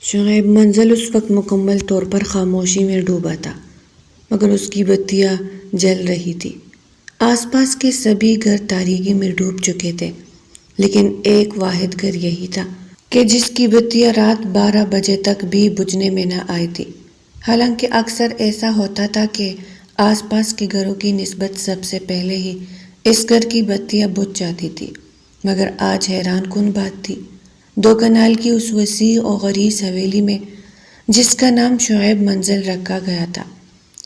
شعیب منزل اس وقت مکمل طور پر خاموشی میں ڈوبا تھا، مگر اس کی بتیاں جل رہی تھی۔ آس پاس کے سبھی گھر تاریکی میں ڈوب چکے تھے، لیکن ایک واحد گھر یہی تھا کہ جس کی بتیاں رات 12 بجے تک بھی بجھنے میں نہ آئی تھی۔ حالانکہ اکثر ایسا ہوتا تھا کہ آس پاس کے گھروں کی نسبت سب سے پہلے ہی اس گھر کی بتیاں بجھ جاتی تھی، مگر آج حیران کن بات تھی، 2 کنال کی اس وسیع و غریض حویلی میں جس کا نام شعیب منزل رکھا گیا تھا،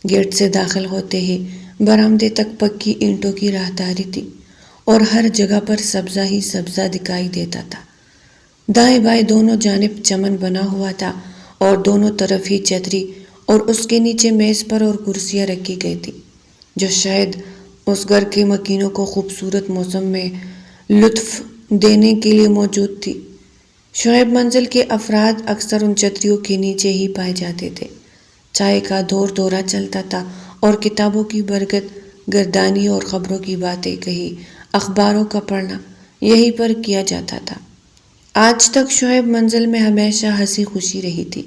گیٹ سے داخل ہوتے ہی برآمدے تک پکی اینٹوں کی راہداری تھی اور ہر جگہ پر سبزہ ہی سبزہ دکھائی دیتا تھا۔ دائیں بائیں دونوں جانب چمن بنا ہوا تھا اور دونوں طرف ہی چھتری اور اس کے نیچے میز پر اور کرسیاں رکھی گئی تھی، جو شاید اس گھر کے مکینوں کو خوبصورت موسم میں لطف دینے کے لیے موجود تھی۔ شعیب منزل کے افراد اکثر ان چھتریوں کے نیچے ہی پائے جاتے تھے۔ چائے کا دور دورہ چلتا تھا اور کتابوں کی برکت گردانی اور خبروں کی باتیں کہی، اخباروں کا پڑھنا یہیں پر کیا جاتا تھا۔ آج تک شعیب منزل میں ہمیشہ ہنسی خوشی رہی تھی،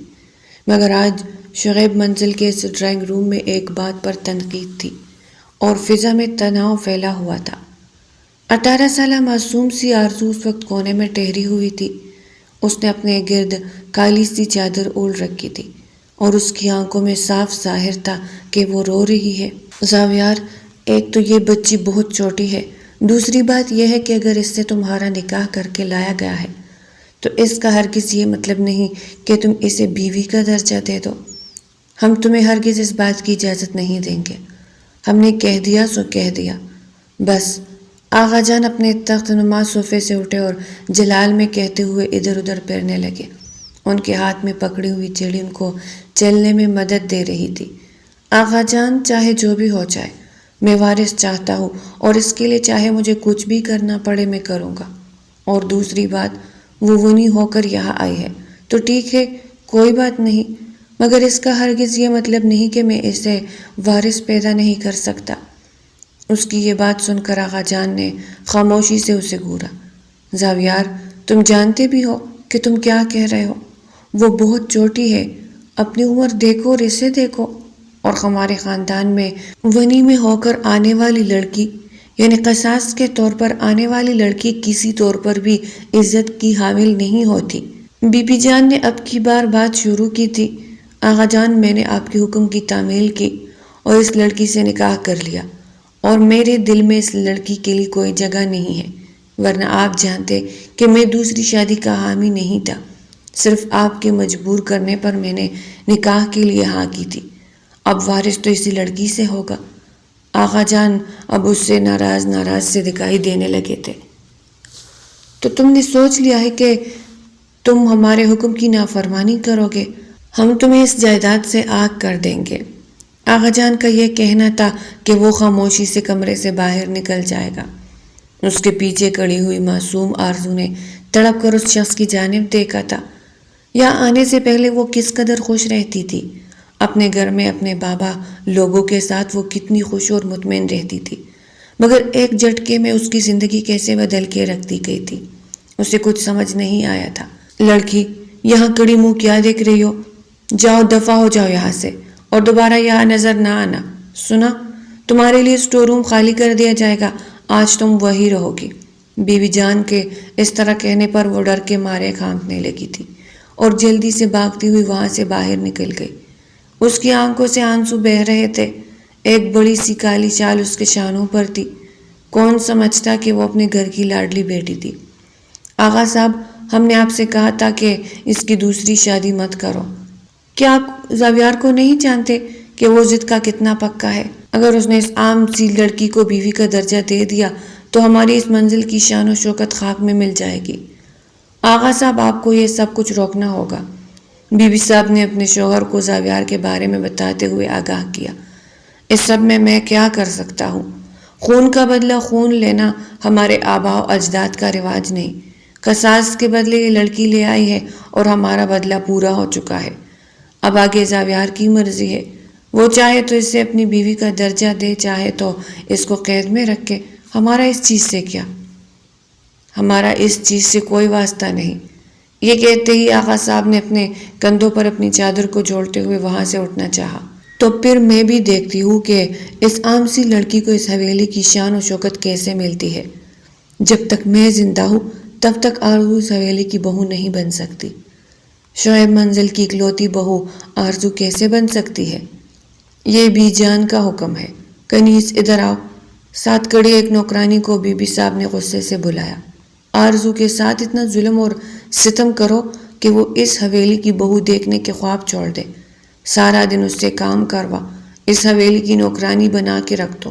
مگر آج شعیب منزل کے اس ڈرائنگ روم میں ایک بات پر تنقید تھی اور فضا میں تناؤ پھیلا ہوا تھا۔ 18 سالہ معصوم سی آرزو اس وقت کونے میں ٹھہری ہوئی تھی۔ اس نے اپنے گرد کالی سی چادر اوڑھ رکھی تھی اور اس کی آنکھوں میں صاف ظاہر تھا کہ وہ رو رہی ہے۔ زاویار، ایک تو یہ بچی بہت چھوٹی ہے، دوسری بات یہ ہے کہ اگر اس سے تمہارا نکاح کر کے لایا گیا ہے تو اس کا ہرگز یہ مطلب نہیں کہ تم اسے بیوی کا درجہ دے دو۔ ہم تمہیں ہرگز اس بات کی اجازت نہیں دیں گے۔ ہم نے کہہ دیا سو کہہ دیا، بس۔ آغا جان اپنے تخت نما صوفے سے اٹھے اور جلال میں کہتے ہوئے ادھر ادھر پھرنے لگے۔ ان کے ہاتھ میں پکڑی ہوئی چڑی ان کو چلنے میں مدد دے رہی تھی۔ آغا جان، چاہے جو بھی ہو جائے، میں وارث چاہتا ہوں اور اس کے لیے چاہے مجھے کچھ بھی کرنا پڑے میں کروں گا۔ اور دوسری بات، وہ ونی ہو کر یہاں آئی ہے تو ٹھیک ہے، کوئی بات نہیں، مگر اس کا ہرگز یہ مطلب نہیں کہ میں اسے وارث پیدا نہیں کر سکتا۔ اس کی یہ بات سن کر آغا جان نے خاموشی سے اسے گھورا۔ زاویار، تم جانتے بھی ہو کہ تم کیا کہہ رہے ہو؟ وہ بہت چھوٹی ہے، اپنی عمر دیکھو اور اسے دیکھو، اور ہمارے خاندان میں ونی میں ہو کر آنے والی لڑکی، یعنی قصاص کے طور پر آنے والی لڑکی کسی طور پر بھی عزت کی حامل نہیں ہوتی۔ بی بی جان نے اب کی بار بات شروع کی تھی۔ آغا جان، میں نے آپ کے حکم کی تعمیل کی اور اس لڑکی سے نکاح کر لیا، اور میرے دل میں اس لڑکی کے لیے کوئی جگہ نہیں ہے، ورنہ آپ جانتے کہ میں دوسری شادی کا حامی نہیں تھا۔ صرف آپ کے مجبور کرنے پر میں نے نکاح کے لیے ہاں کی تھی۔ اب وارث تو اسی لڑکی سے ہوگا۔ آغا جان اب اس سے ناراض سے دکھائی دینے لگے تھے۔ تو تم نے سوچ لیا ہے کہ تم ہمارے حکم کی نافرمانی کرو گے؟ ہم تمہیں اس جائیداد سے آگ کر دیں گے۔ آغا جان کا یہ کہنا تھا کہ وہ خاموشی سے کمرے سے باہر نکل جائے گا۔ اس کے پیچھے کھڑی ہوئی معصوم آرزو نے تڑپ کر اس شخص کی جانب دیکھا تھا۔ یہاں آنے سے پہلے وہ کس قدر خوش رہتی تھی، اپنے گھر میں اپنے بابا لوگوں کے ساتھ وہ کتنی خوش اور مطمئن رہتی تھی، مگر ایک جھٹکے میں اس کی زندگی کیسے بدل کے رکھ دی گئی تھی، اسے کچھ سمجھ نہیں آیا تھا۔ لڑکی، یہاں کڑی منہ کیا دیکھ رہی ہو؟ جاؤ، دفع ہو جاؤ یہاں سے، اور دوبارہ یہاں نظر نہ آنا، سنا؟ تمہارے لیے اسٹور روم خالی کر دیا جائے گا، آج تم وہی رہو گی۔ بیوی جان کے اس طرح کہنے پر وہ ڈر کے مارے کانپنے لگی تھی اور جلدی سے بھاگتی ہوئی وہاں سے باہر نکل گئی۔ اس کی آنکھوں سے آنسو بہہ رہے تھے، ایک بڑی سی کالی شال اس کے شانوں پر تھی۔ کون سمجھتا کہ وہ اپنے گھر کی لاڈلی بیٹی تھی۔ آغا صاحب، ہم نے آپ سے کہا تھا کہ اس کی دوسری شادی مت کرو۔ کیا آپ زاویار کو نہیں جانتے کہ وہ ضد کا کتنا پکا ہے؟ اگر اس نے اس عام سی لڑکی کو بیوی کا درجہ دے دیا تو ہماری اس منزل کی شان و شوکت خاک میں مل جائے گی۔ آغا صاحب، آپ کو یہ سب کچھ روکنا ہوگا۔ بی بی صاحب نے اپنے شوہر کو زاویار کے بارے میں بتاتے ہوئے آگاہ کیا۔ اس سب میں کیا کر سکتا ہوں؟ خون کا بدلہ خون لینا ہمارے آباء و اجداد کا رواج نہیں۔ قصاص کے بدلے یہ لڑکی لے آئی ہے اور ہمارا بدلہ پورا ہو چکا ہے۔ اب آگے زاویار کی مرضی ہے، وہ چاہے تو اسے اپنی بیوی کا درجہ دے، چاہے تو اس کو قید میں رکھے۔ ہمارا اس چیز سے کیا؟ ہمارا اس چیز سے کوئی واسطہ نہیں۔ یہ کہتے ہی آغا صاحب نے اپنے کندھوں پر اپنی چادر کو جوڑتے ہوئے وہاں سے اٹھنا چاہا۔ تو پھر میں بھی دیکھتی ہوں کہ اس عام سی لڑکی کو اس حویلی کی شان و شوکت کیسے ملتی ہے۔ جب تک میں زندہ ہوں تب تک آرزو اس حویلی کی بہو نہیں بن سکتی۔ شعیب منزل کی اکلوتی بہو آرزو کیسے بن سکتی ہے؟ یہ بی جان کا حکم ہے۔ کنیز ادھر آؤ۔ ساتھ کڑی ایک نوکرانی کو بی بی صاحب نے غصے سے بلایا۔ آرزو کے ساتھ اتنا ظلم اور ستم کرو کہ وہ اس حویلی کی بہو دیکھنے کے خواب چھوڑ دے۔ سارا دن اس سے کام کروا، اس حویلی کی نوکرانی بنا کے رکھ دو،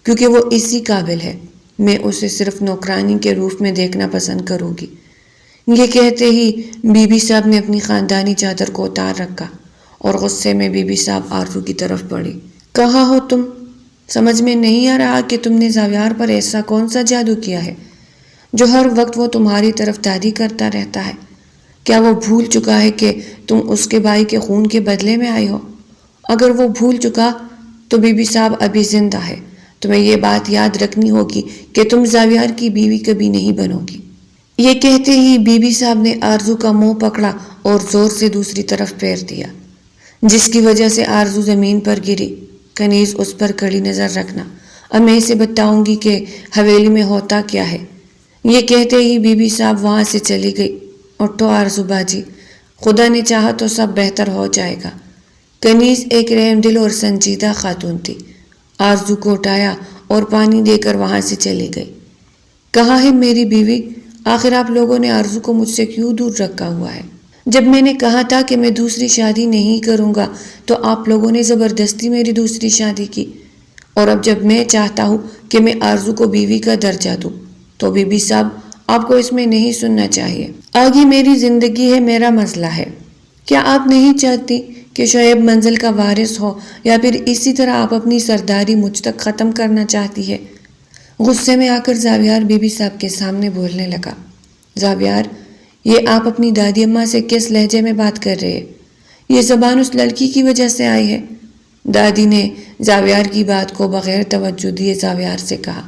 کیونکہ وہ اسی قابل ہے۔ میں اسے صرف نوکرانی کے روپ میں دیکھنا پسند کروں گی۔ یہ کہتے ہی بی بی صاحب نے اپنی خاندانی چادر کو اتار رکھا اور غصے میں بی بی صاحب آرزو کی طرف بڑھی۔ کہاں ہو تم؟ سمجھ میں نہیں آ رہا کہ تم نے زاویار پر ایسا کون سا جادو کیا ہے جو ہر وقت وہ تمہاری طرف دادی کرتا رہتا ہے؟ کیا وہ بھول چکا ہے کہ تم اس کے بھائی کے خون کے بدلے میں آئی ہو؟ اگر وہ بھول چکا تو بی بی صاحب ابھی زندہ ہے۔ تمہیں یہ بات یاد رکھنی ہوگی کہ تم زاویار کی بیوی کبھی نہیں بنو گی۔ یہ کہتے ہی بی بی صاحب نے آرزو کا منہ پکڑا اور زور سے دوسری طرف پھیر دیا، جس کی وجہ سے آرزو زمین پر گری۔ کنیز اس پر کڑی نظر رکھنا، اب میں اسے بتاؤں گی کہ حویلی میں ہوتا کیا ہے۔ یہ کہتے ہی بی بی صاحب وہاں سے چلی گئی۔ اٹھو آرزو باجی، خدا نے چاہا تو سب بہتر ہو جائے گا۔ کنیز ایک رحم دل اور سنجیدہ خاتون تھی۔ آرزو کو اٹھایا اور پانی دے کر وہاں سے چلی گئی۔ کہاں ہے میری بیوی؟ آخر آپ لوگوں نے آرزو کو مجھ سے کیوں دور رکھا ہوا ہے؟ جب میں نے کہا تھا کہ میں دوسری شادی نہیں کروں گا تو آپ لوگوں نے زبردستی میری دوسری شادی کی، اور اب جب میں چاہتا ہوں کہ میں آرزو کو بیوی کا درجہ دوں تو بی بی صاحب آپ کو اس میں نہیں سننا چاہیے۔ آگے میری زندگی ہے، میرا مسئلہ ہے۔ کیا آپ نہیں چاہتی کہ شعیب منزل کا وارث ہو، یا پھر اسی طرح آپ اپنی سرداری مجھ تک ختم کرنا چاہتی ہے؟ غصے میں آ کر زاویار بی بی صاحب کے سامنے بولنے لگا۔ زاویار، یہ آپ اپنی دادی اماں سے کس لہجے میں بات کر رہے ہیں؟ یہ زبان اس لڑکی کی وجہ سے آئی ہے۔ دادی نے زاویار کی بات کو بغیر توجہ دیے زاویار سے کہا،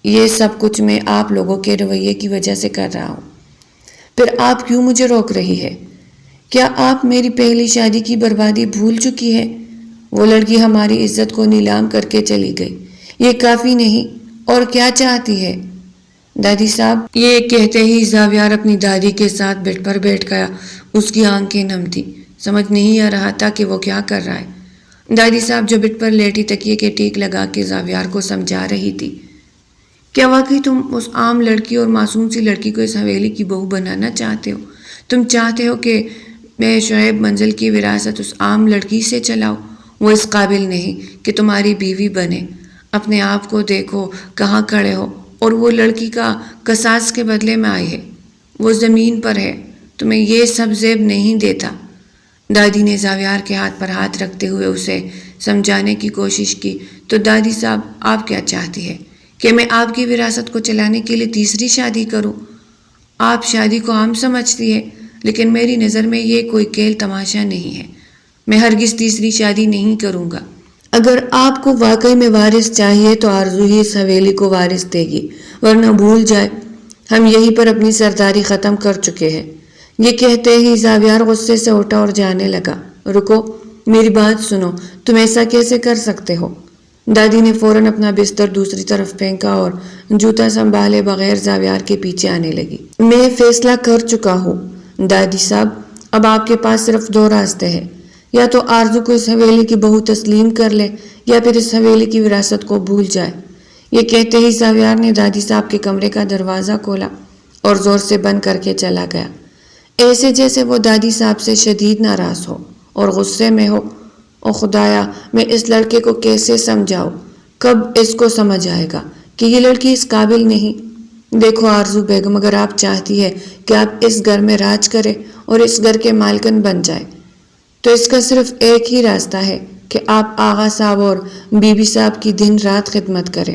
یہ سب کچھ میں آپ لوگوں کے رویے کی وجہ سے کر رہا ہوں۔ پھر آپ کیوں مجھے روک رہی ہے؟ کیا آپ میری پہلی شادی کی بربادی بھول چکی ہے؟ وہ لڑکی ہماری عزت کو نیلام کر کے چلی گئی، یہ کافی نہیں، اور کیا چاہتی ہے؟ دادی صاحب، یہ کہتے ہی زاویار اپنی دادی کے ساتھ بیڈ پر بیٹھ گیا۔ اس کی آنکھیں نم تھی، سمجھ نہیں آ رہا تھا کہ وہ کیا کر رہا ہے۔ دادی صاحب جو بیڈ پر لیٹی تکیے کے ٹیک لگا کے زاویار کو سمجھا رہی تھی، کیا واقعی تم اس عام لڑکی اور معصوم سی لڑکی کو اس حویلی کی بہو بنانا چاہتے ہو؟ تم چاہتے ہو کہ میں شعیب منزل کی وراثت اس عام لڑکی سے چلاؤں؟ وہ اس قابل نہیں کہ تمہاری بیوی بنے۔ اپنے آپ کو دیکھو کہاں کھڑے ہو، اور وہ لڑکی کا قصاص کے بدلے میں آئی ہے، وہ زمین پر ہے، تمہیں یہ سب زیب نہیں دیتا۔ دادی نے زاویار کے ہاتھ پر ہاتھ رکھتے ہوئے اسے سمجھانے کی کوشش کی۔ تو دادی صاحب، آپ کیا چاہتی ہے کہ میں آپ کی وراثت کو چلانے کے لیے تیسری شادی کروں؟ آپ شادی کو عام سمجھتی ہے، لیکن میری نظر میں یہ کوئی کھیل تماشا نہیں ہے۔ میں ہرگز تیسری شادی نہیں کروں گا۔ اگر آپ کو واقعی میں وارث چاہیے تو آرزو ہی اس حویلی کو وارث دے گی، ورنہ بھول جائے ہم یہیں پر اپنی سرداری ختم کر چکے ہیں۔ یہ کہتے ہی زاویار غصے سے اٹھا اور جانے لگا۔ رکو، میری بات سنو، تم ایسا کیسے کر سکتے ہو؟ دادی نے فوراً اپنا بستر دوسری طرف پھینکا اور جوتا سنبھالے بغیر زاویار کے پیچھے آنے لگی۔ میں فیصلہ کر چکا ہوں دادی صاحب، اب آپ کے پاس صرف دو راستے ہیں، یا تو آرزو کو اس حویلی کی بہو تسلیم کر لے یا پھر اس حویلی کی وراثت کو بھول جائے۔ یہ کہتے ہی زاویار نے دادی صاحب کے کمرے کا دروازہ کھولا اور زور سے بند کر کے چلا گیا، ایسے جیسے وہ دادی صاحب سے شدید ناراض ہو اور غصے میں ہو۔ او خدایا، میں اس لڑکے کو کیسے سمجھاؤں؟ کب اس کو سمجھ آئے گا کہ یہ لڑکی اس قابل نہیں؟ دیکھو آرزو بیگم، اگر آپ چاہتی ہے کہ آپ اس گھر میں راج کرے اور اس گھر کے مالکن بن جائے تو اس کا صرف ایک ہی راستہ ہے کہ آپ آغا صاحب اور بی بی صاحب کی دن رات خدمت کریں،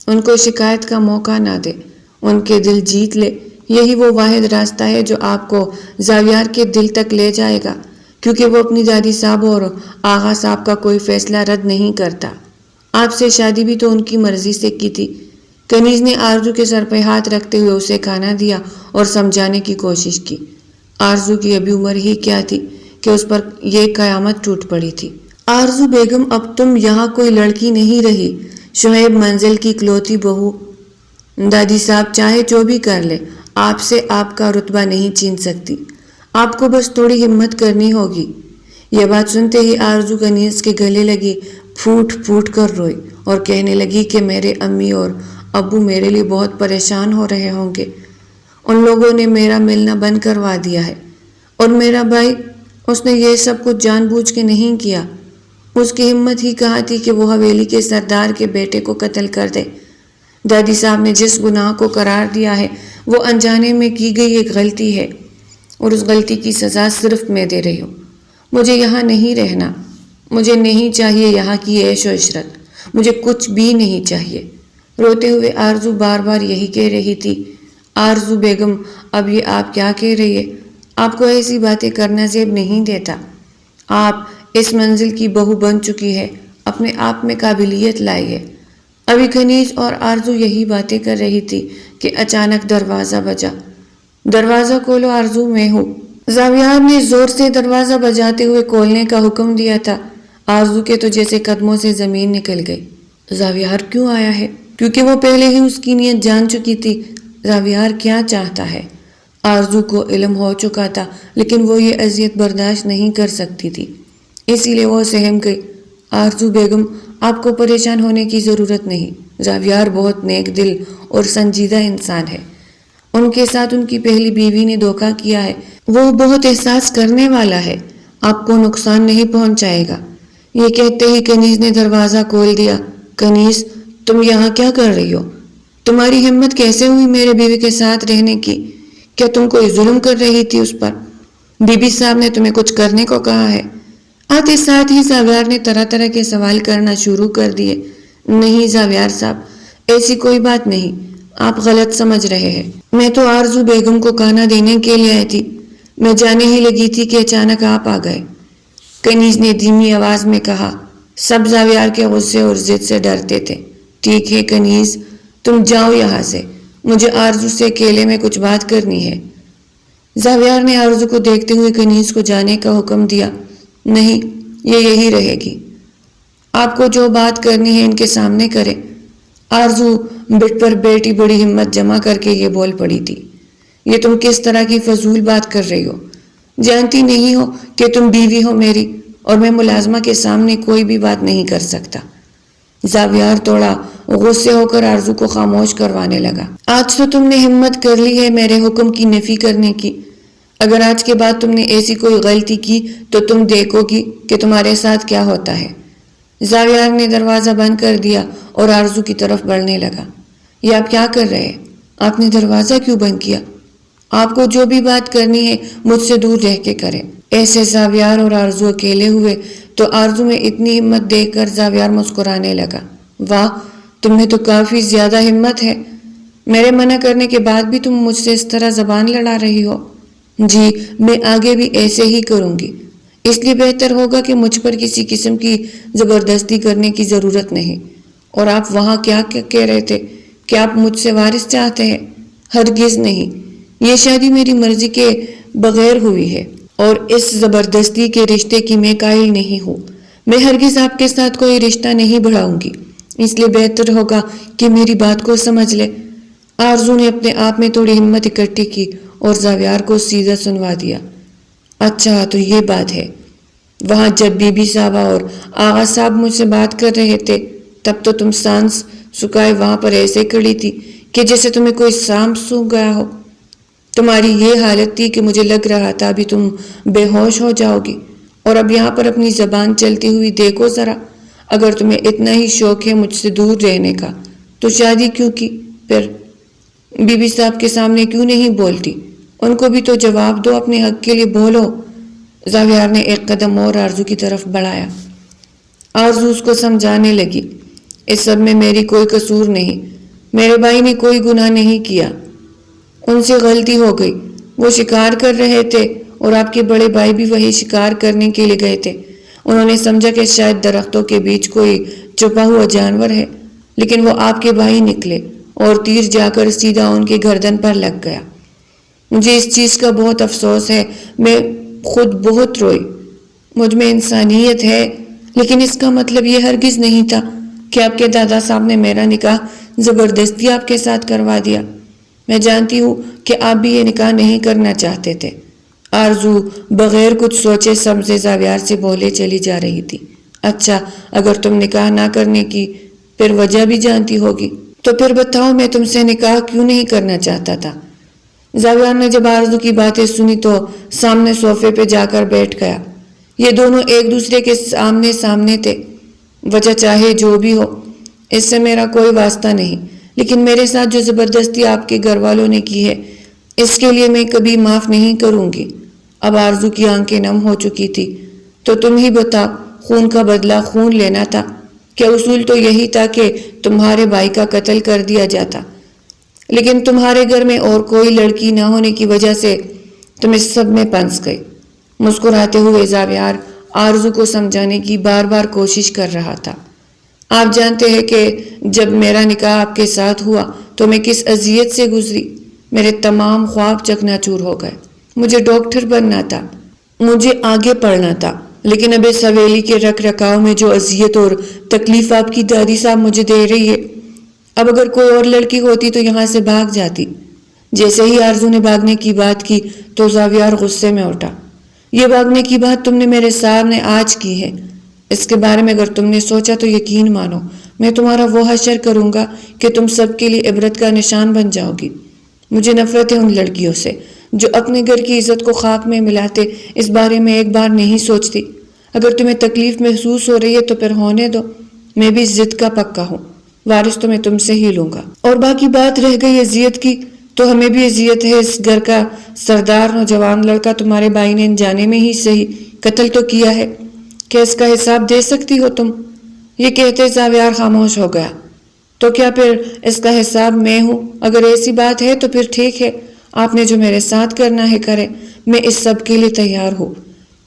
ان کو شکایت کا موقع نہ دے، ان کے دل جیت لے۔ یہی وہ واحد راستہ ہے جو آپ کو زاویار کے دل تک لے جائے گا، کیونکہ وہ اپنی دادی صاحب اور آغا صاحب کا کوئی فیصلہ رد نہیں کرتا۔ آپ سے شادی بھی تو ان کی مرضی سے کی تھی۔ کنیز نے آرزو کے سر پہ ہاتھ رکھتے ہوئے اسے کھانا دیا اور سمجھانے کی کوشش کی، آرزو کی ابھی عمر ہی کیا تھی کہ اس پر یہ قیامت ٹوٹ پڑی تھی۔ آرزو بیگم، اب تم یہاں کوئی لڑکی نہیں رہی، شعیب منزل کی اکلوتی بہو۔ دادی صاحب چاہے جو بھی کر لے، آپ سے آپ کا رتبہ نہیں چھین سکتی، آپ کو بس تھوڑی ہمت کرنی ہوگی۔ یہ بات سنتے ہی آرزو کنیز کے گلے لگی، پھوٹ پھوٹ کر روئی اور کہنے لگی کہ میرے امی اور ابو میرے لیے بہت پریشان ہو رہے ہوں گے، ان لوگوں نے میرا ملنا بند کروا دیا ہے، اور میرا بھائی، اس نے یہ سب کچھ جان بوجھ کے نہیں کیا، اس کی ہمت ہی کہاں تھی کہ وہ حویلی کے سردار کے بیٹے کو قتل کر دے۔ دادی صاحب نے جس گناہ کو قرار دیا ہے وہ انجانے میں کی گئی ایک غلطی ہے، اور اس غلطی کی سزا صرف میں دے رہی ہوں۔ مجھے یہاں نہیں رہنا، مجھے نہیں چاہیے یہاں کی عیش و عشرت، مجھے کچھ بھی نہیں چاہیے۔ روتے ہوئے آرزو بار بار یہی کہہ رہی تھی۔ آرزو بیگم، اب یہ آپ کیا کہہ رہی ہے؟ آپ کو ایسی باتیں کرنا زیب نہیں دیتا، آپ اس منزل کی بہو بن چکی ہے، اپنے آپ میں قابلیت لائی ہے۔ ابھی کنیز اور آرزو یہی باتیں کر رہی تھی کہ اچانک دروازہ بجا۔ دروازہ کھولو آرزو، میں ہوں۔ زاویار نے زور سے دروازہ بجاتے ہوئے کھولنے کا حکم دیا تھا۔ آرزو کے تو جیسے قدموں سے زمین نکل گئی۔ زاویار کیوں آیا ہے؟ کیونکہ وہ پہلے ہی اس کی نیت جان چکی تھی۔ زاویار کیا چاہتا ہے؟ آرزو کو علم ہو چکا تھا، لیکن وہ یہ اذیت برداشت نہیں کر سکتی تھی، اسی لیے وہ سہم گئی۔ آرزو بیگم، آپ کو پریشان ہونے کی ضرورت نہیں، زاویار بہت نیک دل اور سنجیدہ انسان ہے، ان کے ساتھ ان کی پہلی بیوی نے دھوکہ کیا ہے، وہ بہت احساس کرنے والا ہے، آپ کو نقصان نہیں پہنچائے گا۔ یہ کہتے ہی کنیز نے دروازہ کھول دیا۔ کنیز، تم یہاں کیا کر رہی ہو؟ تمہاری ہمت کیسے ہوئی میرے بیوی کے ساتھ رہنے کی؟ کیا تم کوئی ظلم کر رہی تھی اس پر؟ بی بی صاحب نے تمہیں کچھ کرنے کو کہا ہے؟ آتے ساتھ ہی زاویار نے طرح طرح کے سوال کرنا شروع کر دیے۔ نہیں زاویار صاحب، ایسی کوئی بات نہیں، آپ غلط سمجھ رہے ہیں، میں تو آرزو بیگم کو کانا دینے کے لیے آئی تھی، میں جانے ہی لگی تھی کہ اچانک آپ آ گئے، کنیز نے دھیمی آواز میں کہا۔ سب زاویار کے غصے اور ضد سے ڈرتے تھے۔ ٹھیک ہے کنیز، تم جاؤ یہاں سے، مجھے آرزو سے اکیلے میں کچھ بات کرنی ہے۔ زاویار نے آرزو کو دیکھتے ہوئے کنیز کو جانے کا حکم دیا۔ نہیں، یہ یہی رہے گی، آپ کو جو بات کرنی ہے ان کے سامنے کریں۔ آرزو بٹ پر بیٹی بڑی ہمت جمع کر کے یہ بول پڑی تھی۔ یہ تم کس طرح کی فضول بات کر رہی ہو؟ جانتی نہیں ہو کہ تم بیوی ہو میری، اور میں ملازمہ کے سامنے کوئی بھی بات نہیں کر سکتا۔ زاویار تھوڑا غصے ہو کر آرزو کو خاموش کروانے لگا۔ آج تو تم نے ہمت کر لی ہے میرے حکم کی نفی کرنے کی، اگر آج کے بعد تم نے ایسی کوئی غلطی کی تو تم دیکھو گی کہ تمہارے ساتھ کیا ہوتا ہے۔ زاویار نے دروازہ بند کر دیا اور آرزو کی طرف بڑھنے لگا۔ یہ آپ کیا کر رہے ہیں؟ آپ نے دروازہ کیوں بند کیا؟ آپ کو جو بھی بات کرنی ہے مجھ سے دور رہ کے کریں۔ ایسے زاویار اور آرزو اکیلے ہوئے تو آرزو میں اتنی ہمت دیکھ کر زاویار مسکرانے لگا۔ واہ، تم میں تو کافی زیادہ ہمت ہے، میرے منع کرنے کے بعد بھی تم مجھ سے اس طرح زبان لڑا رہی ہو۔ جی، میں آگے بھی ایسے ہی کروں گی، اس لیے بہتر ہوگا کہ مجھ پر کسی قسم کی زبردستی کرنے کی ضرورت نہیں۔ اور آپ وہاں کیا کہہ رہے تھے کہ آپ مجھ سے وارث چاہتے ہیں؟ ہرگز نہیں، یہ شادی میری مرضی کے بغیر ہوئی ہے، اور اس زبردستی کے رشتے کی میں قائل نہیں ہوں۔ میں ہرگز آپ کے ساتھ کوئی رشتہ نہیں بڑھاؤں گی، اس لیے بہتر ہوگا کہ میری بات کو سمجھ لے۔ آرزو نے اپنے آپ میں تھوڑی ہمت اکٹھی کی اور زاویار کو سیدھا سنوا دیا۔ اچھا تو یہ بات ہے، وہاں جب بی بی صاحبہ اور آغا صاحب مجھ سے بات کر رہے تھے تب تو تم سانس سکھائے وہاں پر ایسے کھڑی تھی کہ جیسے تمہیں کوئی سانپ سونگھ گیا ہو۔ تمہاری یہ حالت تھی کہ مجھے لگ رہا تھا ابھی تم بے ہوش ہو جاؤ گی، اور اب یہاں پر اپنی زبان چلتی ہوئی دیکھو ذرا، اگر تمہیں اتنا ہی شوق ہے مجھ سے دور رہنے کا تو شادی کیوں کی؟ پھر بی بی صاحب کے سامنے کیوں نہیں بولتی؟ ان کو بھی تو جواب دو، اپنے حق کے لیے بولو۔ زاویار نے ایک قدم اور آرزو کی طرف بڑھایا۔ آرزو اس کو سمجھانے لگی، اس سب میں میری کوئی قصور نہیں، میرے بھائی نے کوئی گناہ نہیں کیا، ان سے غلطی ہو گئی، وہ شکار کر رہے تھے اور آپ کے بڑے بھائی بھی وہی شکار کرنے کے لیے گئے تھے، انہوں نے سمجھا کہ شاید درختوں کے بیچ کوئی چھپا ہوا جانور ہے، لیکن وہ آپ کے بھائی نکلے اور تیر جا کر سیدھا ان کے گردن پر لگ گیا۔ مجھے اس چیز کا بہت افسوس ہے، میں خود بہت روئی۔ مجھ میں انسانیت ہے، لیکن اس کا مطلب یہ ہرگز نہیں تھا کہ آپ کے دادا صاحب نے میرا نکاح زبردستی آپ کے ساتھ کروا دیا۔ میں جانتی ہوں کہ آپ بھی یہ نکاح نہیں کرنا چاہتے تھے۔ آرزو بغیر کچھ سوچے سمجھے زاویار سے بولے چلی جا رہی تھی۔ اچھا، اگر تم نکاح نہ کرنے کی پھر وجہ بھی جانتی ہوگی تو پھر بتاؤ میں تم سے نکاح کیوں نہیں کرنا چاہتا تھا۔ زاویار نے جب آرزو کی باتیں سنی تو سامنے صوفے پہ جا کر بیٹھ گیا۔ یہ دونوں ایک دوسرے کے آمنے سامنے تھے۔ وجہ چاہے جو بھی ہو، اس سے میرا کوئی واسطہ نہیں، لیکن میرے ساتھ جو زبردستی آپ کے گھر والوں نے کی ہے اس کے لیے میں کبھی معاف نہیں کروں گی۔ اب آرزو کی آنکھیں نم ہو چکی تھی۔ تو تم ہی بتاؤ، خون کا بدلہ خون لینا تھا کیا؟ اصول تو یہی تھا کہ تمہارے بھائی کا قتل کر دیا جاتا، لیکن تمہارے گھر میں اور کوئی لڑکی نہ ہونے کی وجہ سے تم اس سب میں پھنس گئی۔ مسکراتے ہوئے زاویار آرزو کو سمجھانے کی بار بار کوشش کر رہا تھا۔ آپ جانتے ہیں کہ جب میرا نکاح آپ کے ساتھ ہوا تو میں کس اذیت سے گزری۔ میرے تمام خواب چکناچور ہو گئے۔ مجھے ڈاکٹر بننا تھا، مجھے آگے پڑھنا تھا، لیکن اب اس حویلی کے رکھ رکھاؤ میں جو اذیت اور تکلیف آپ کی دادی صاحب مجھے دے رہی ہے، اب اگر کوئی اور لڑکی ہوتی تو یہاں سے بھاگ جاتی۔ جیسے ہی آرزو نے بھاگنے کی بات کی تو زاویار غصے میں اٹھا۔ یہ بھاگنے کی بات تم نے میرے سامنے آج کی ہے، اس کے بارے میں اگر تم نے سوچا تو یقین مانو میں تمہارا وہ حشر کروں گا کہ تم سب کے لیے عبرت کا نشان بن جاؤ گی۔ مجھے نفرت ہے ان لڑکیوں سے جو اپنے گھر کی عزت کو خاک میں ملاتے اس بارے میں ایک بار نہیں سوچتی۔ اگر تمہیں تکلیف محسوس ہو رہی ہے تو پھر ہونے دو، میں بھی ضد کا پکا ہوں، وارث تو میں تم سے ہی لوں گا۔ اور باقی بات رہ گئی اذیت کی، تو ہمیں بھی اذیت ہے۔ اس گھر کا سردار نوجوان لڑکا تمہارے بھائی نے انجانے میں ہی صحیح قتل تو کیا ہے، کیا اس کا حساب دے سکتی ہو تم؟ یہ کہتے زاویار خاموش ہو گیا۔ تو کیا پھر اس کا حساب میں ہوں؟ اگر ایسی بات ہے تو پھر ٹھیک ہے، آپ نے جو میرے ساتھ کرنا ہے کریں، میں اس سب کے لیے تیار ہوں۔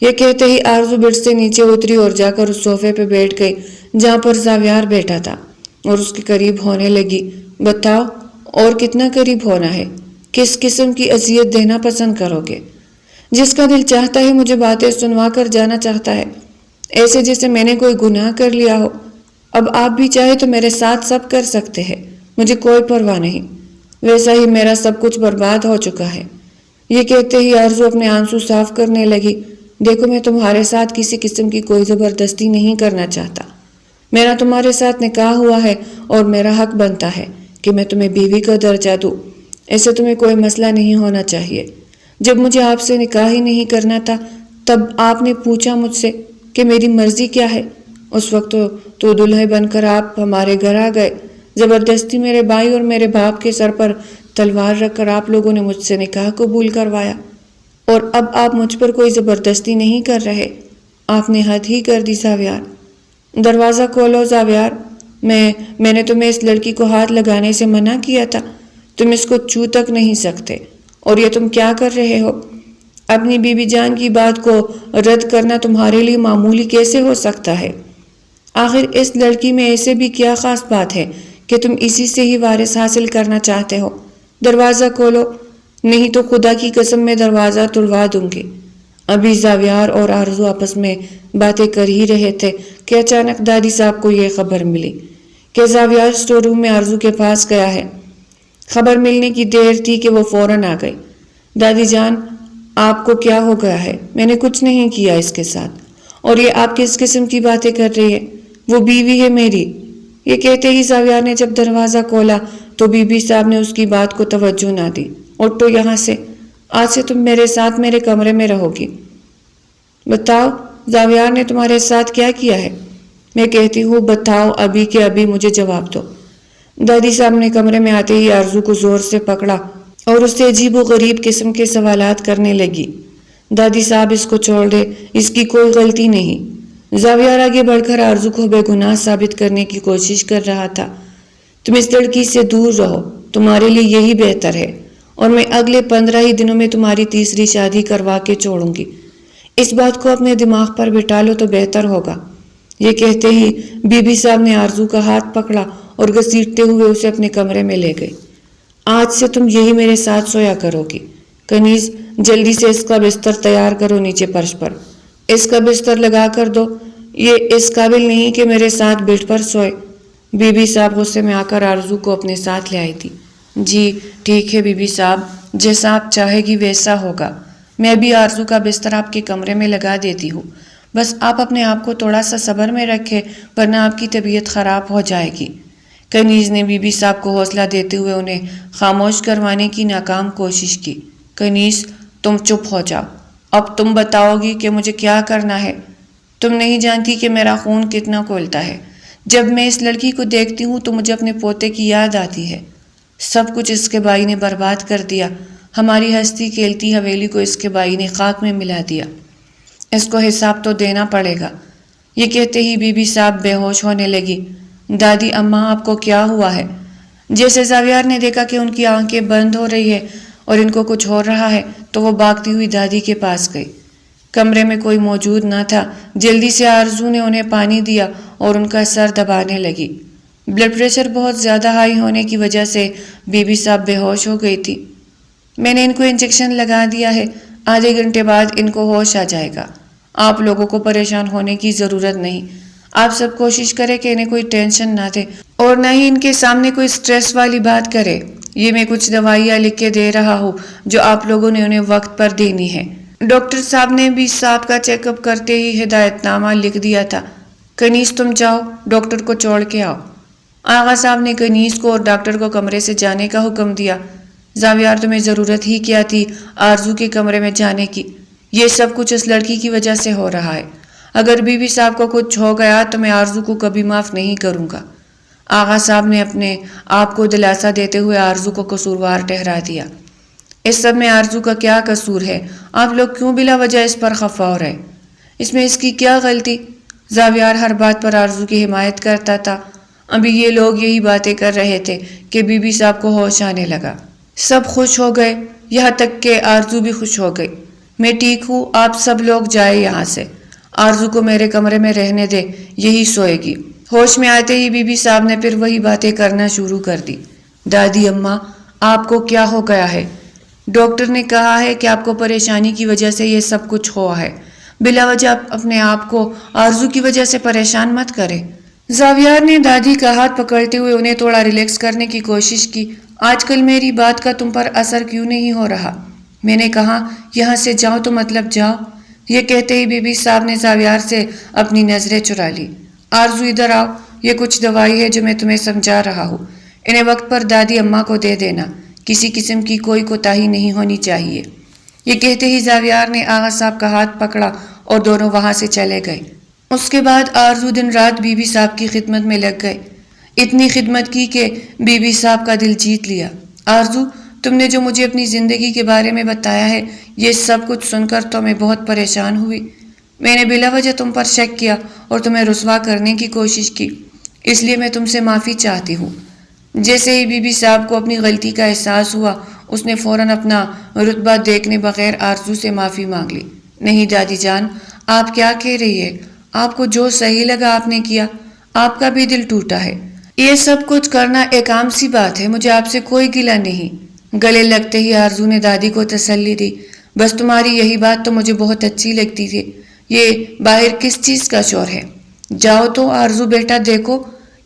یہ کہتے ہی آرزو بڑ سے نیچے اتری اور جا کر اس صوفے پہ بیٹھ گئی جہاں پر زاویار بیٹھا تھا اور اس کے قریب ہونے لگی۔ بتاؤ اور کتنا قریب ہونا ہے؟ کس قسم کی اذیت دینا پسند کرو گے؟ جس کا دل چاہتا ہے مجھے باتیں سنوا کر جانا چاہتا ہے، ایسے جیسے میں نے کوئی گناہ کر لیا ہو۔ اب آپ بھی چاہے تو میرے ساتھ سب کر سکتے ہیں، مجھے کوئی پرواہ نہیں، ویسا ہی میرا سب کچھ برباد ہو چکا ہے۔ یہ کہتے ہی آرزو اپنے آنسو صاف کرنے لگی۔ دیکھو میں تمہارے ساتھ کسی قسم کی کوئی زبردستی نہیں کرنا چاہتا، میرا تمہارے ساتھ نکاح ہوا ہے اور میرا حق بنتا ہے کہ میں تمہیں بیوی کا درجہ دوں، ایسے تمہیں کوئی مسئلہ نہیں ہونا چاہیے۔ جب مجھے آپ سے نکاح ہی نہیں کرنا تھا تب آپ نے پوچھا مجھ سے کہ میری مرضی کیا ہے؟ اس وقت تو دلہے بن کر آپ ہمارے گھر آ گئے، زبردستی میرے بھائی اور میرے باپ کے سر پر تلوار رکھ کر آپ لوگوں نے مجھ سے نکاح قبول کروایا، اور اب آپ مجھ پر کوئی زبردستی نہیں کر رہے، آپ نے حد ہی کر دی۔ زاویار دروازہ کھولو۔ زاویار میں نے تمہیں اس لڑکی کو ہاتھ لگانے سے منع کیا تھا، تم اس کو چھو تک نہیں سکتے، اور یہ تم کیا کر رہے ہو؟ اپنی بیوی جان کی بات کو رد کرنا تمہارے لیے معمولی کیسے ہو سکتا ہے؟ آخر اس لڑکی میں ایسے بھی کیا خاص بات ہے کہ تم اسی سے ہی وارث حاصل کرنا چاہتے ہو؟ دروازہ کھولو، نہیں تو خدا کی قسم میں دروازہ توڑوا دوں گی۔ ابھی زاویار اور آرزو آپس میں باتیں کر ہی رہے تھے کہ اچانک دادی صاحب کو یہ خبر ملی کہ زاویار اسٹور روم میں آرزو کے پاس گیا ہے۔ خبر ملنے کی دیر تھی کہ وہ فوراً آ گئی۔ دادی جان، آپ کو کیا ہو گیا ہے؟ میں نے کچھ نہیں کیا اس کے ساتھ، اور یہ آپ کس قسم کی باتیں کر رہی ہے؟ وہ بیوی ہے میری۔ یہ کہتے ہی زاویار نے جب دروازہ کھولا تو بی بی صاحب نے اس کی بات کو توجہ نہ دی۔ اٹھو یہاں سے، آج سے تم میرے ساتھ میرے کمرے میں رہو گی۔ بتاؤ زاویار نے تمہارے ساتھ کیا کیا ہے؟ میں کہتی ہوں بتاؤ، ابھی کے ابھی مجھے جواب دو۔ دادی صاحب نے کمرے میں آتے ہی آرزو کو زور سے پکڑا اور اس سے عجیب و غریب قسم کے سوالات کرنے لگی۔ دادی صاحب اس کو چھوڑ دے، اس کی کوئی غلطی نہیں۔ زاویار آگے بڑھ کر آرزو کو بے گناہ ثابت کرنے کی کوشش کر رہا تھا۔ تم اس لڑکی سے دور رہو، تمہارے لیے یہی بہتر ہے، اور میں اگلے 15 ہی دنوں میں تمہاری تیسری شادی کروا کے چھوڑوں گی۔ اس بات کو اپنے دماغ پر بٹھا لو تو بہتر ہوگا۔ یہ کہتے ہی بی بی صاحب نے آرزو کا ہاتھ پکڑا اور گھسیٹتے ہوئے اسے اپنے کمرے میں لے گئی۔ آج سے تم یہی میرے ساتھ سویا کرو گی، کنیز جلدی سے اس کا بستر تیار کرو نیچے فرش پر، اس کا بستر لگا کر دو، یہ اس قابل نہیں کہ میرے ساتھ بیڈ پر سوئے۔ بی بی صاحب غصے میں آ کر آرزو کو اپنے ساتھ لے آئی تھی۔ جی ٹھیک ہے بی بی صاحب، جیسا آپ چاہے گی ویسا ہوگا، میں بھی آرزو کا بستر آپ کے کمرے میں لگا دیتی ہوں، بس آپ اپنے آپ کو تھوڑا سا صبر میں رکھے ورنہ آپ کی طبیعت خراب ہو جائے گی۔ کنیز نے بی بی صاحب کو حوصلہ دیتے ہوئے انہیں خاموش کروانے کی ناکام کوشش کی۔ کنیز تم چپ ہو جاؤ، اب تم بتاؤ گی کہ مجھے کیا کرنا ہے؟ تم نہیں جانتی کہ میرا خون کتنا کھولتا ہے، جب میں اس لڑکی کو دیکھتی ہوں تو مجھے اپنے پوتے کی یاد آتی ہے۔ سب کچھ اس کے بھائی نے برباد کر دیا، ہماری ہستی کھیلتی حویلی کو اس کے بھائی نے خاک میں ملا دیا، اس کو حساب تو دینا پڑے گا۔ یہ کہتے ہی بی بی صاحب بے ہوش ہونے لگی۔ دادی اماں آپ کو کیا ہوا ہے؟ جیسے زاویار نے دیکھا کہ ان کی آنکھیں بند ہو رہی ہے اور ان کو کچھ ہو رہا ہے تو وہ بھاگتی ہوئی دادی کے پاس گئی۔ کمرے میں کوئی موجود نہ تھا۔ جلدی سے آرزو نے انہیں پانی دیا اور ان کا سر دبانے لگی۔ بلڈ پریشر بہت زیادہ ہائی ہونے کی وجہ سے بی بی صاحب بے ہوش ہو گئی تھی۔ میں نے ان کو انجیکشن لگا دیا ہے، آدھے گھنٹے بعد ان کو ہوش آ جائے گا۔ آپ لوگوں کو پریشان ہونے کی ضرورت نہیں، آپ سب کوشش کریں کہ انہیں کوئی ٹینشن نہ دے اور نہ ہی ان کے سامنے کوئی سٹریس والی بات کرے۔ یہ میں کچھ دوائیاں لکھ کے دے رہا ہوں جو آپ لوگوں نے انہیں وقت پر دینی ہے۔ ڈاکٹر صاحب نے بھی صاحب کا چیک اپ کرتے ہی ہدایت نامہ لکھ دیا تھا۔ کنیز تم جاؤ، ڈاکٹر کو چھوڑ کے آؤ۔ آغا صاحب نے کنیز کو اور ڈاکٹر کو کمرے سے جانے کا حکم دیا۔ زاویار تمہیں ضرورت ہی کیا تھی آرزو کے کمرے میں جانے کی؟ یہ سب کچھ اس لڑکی کی وجہ سے ہو رہا ہے۔ اگر بی بی صاحب کو کچھ ہو گیا تو میں آرزو کو کبھی معاف نہیں کروں گا۔ آغا صاحب نے اپنے آپ کو دلاسا دیتے ہوئے آرزو کو قصوروار ٹھہرا دیا۔ اس سب میں آرزو کا کیا قصور ہے؟ آپ لوگ کیوں بلا وجہ اس پر خفا ہو رہے؟ اس میں اس کی کیا غلطی؟ زاویار ہر بات پر آرزو کی حمایت کرتا تھا۔ ابھی یہ لوگ یہی باتیں کر رہے تھے کہ بی بی صاحب کو ہوش آنے لگا۔ سب خوش ہو گئے، یہاں تک کہ آرزو بھی خوش ہو گئی۔ میں ٹھیک ہوں، آپ سب لوگ جائے یہاں سے۔ آرزو کو میرے کمرے میں رہنے دے، یہی سوئے گی۔ ہوش میں آتے ہی بی بی صاحب نے پھر وہی باتیں کرنا شروع کر دی۔ دادی اماں آپ کو کیا ہو گیا ہے؟ ڈاکٹر نے کہا ہے کہ آپ کو پریشانی کی وجہ سے یہ سب کچھ ہوا ہے، بلا وجہ آپ اپنے آپ کو آرزو کی وجہ سے پریشان مت کریں۔ زاویار نے دادی کا ہاتھ پکڑتے ہوئے انہیں تھوڑا ریلیکس کرنے کی کوشش کی۔ آج کل میری بات کا تم پر اثر کیوں نہیں ہو رہا؟ میں نے کہا یہاں سے جاؤ تو مطلب جاؤ۔ یہ کہتے ہی بی بی صاحب نے زاویار سے اپنی نظریں چرا لی۔ آرزو ادھر آؤ، یہ کچھ دوائی ہے جو میں تمہیں سمجھا رہا ہوں، انہیں وقت پر دادی اماں کو دے دینا، کسی قسم کی کوئی کوتاہی نہیں ہونی چاہیے۔ یہ کہتے ہی زاویار نے آغا صاحب کا ہاتھ پکڑا اور دونوں وہاں سے چلے گئے۔ اس کے بعد آرزو دن رات بی بی صاحب کی خدمت میں لگ گئے، اتنی خدمت کی کہ بی بی صاحب کا دل جیت لیا۔ آرزو تم نے جو مجھے اپنی زندگی کے بارے میں بتایا ہے، یہ سب کچھ سن کر تو میں بہت پریشان ہوئی۔ میں نے بلا وجہ تم پر شک کیا اور تمہیں رسوا کرنے کی کوشش کی، اس لیے میں تم سے معافی چاہتی ہوں۔ جیسے ہی بی بی صاحب کو اپنی غلطی کا احساس ہوا، اس نے فوراً اپنا رتبہ دیکھنے بغیر آرزو سے معافی مانگ لی۔ نہیں دادی جان، آپ کیا کہہ رہی ہے؟ آپ کو جو صحیح لگا آپ نے کیا، آپ کا بھی دل ٹوٹا ہے۔ یہ سب کچھ کرنا ایک عام سی بات ہے، مجھے آپ سے کوئی گلہ نہیں۔ گلے لگتے ہی آرزو نے دادی کو تسلی دی۔ بس تمہاری یہی بات تو مجھے بہت اچھی لگتی تھی۔ یہ باہر کس چیز کا شور ہے؟ جاؤ تو آرزو بیٹا دیکھو،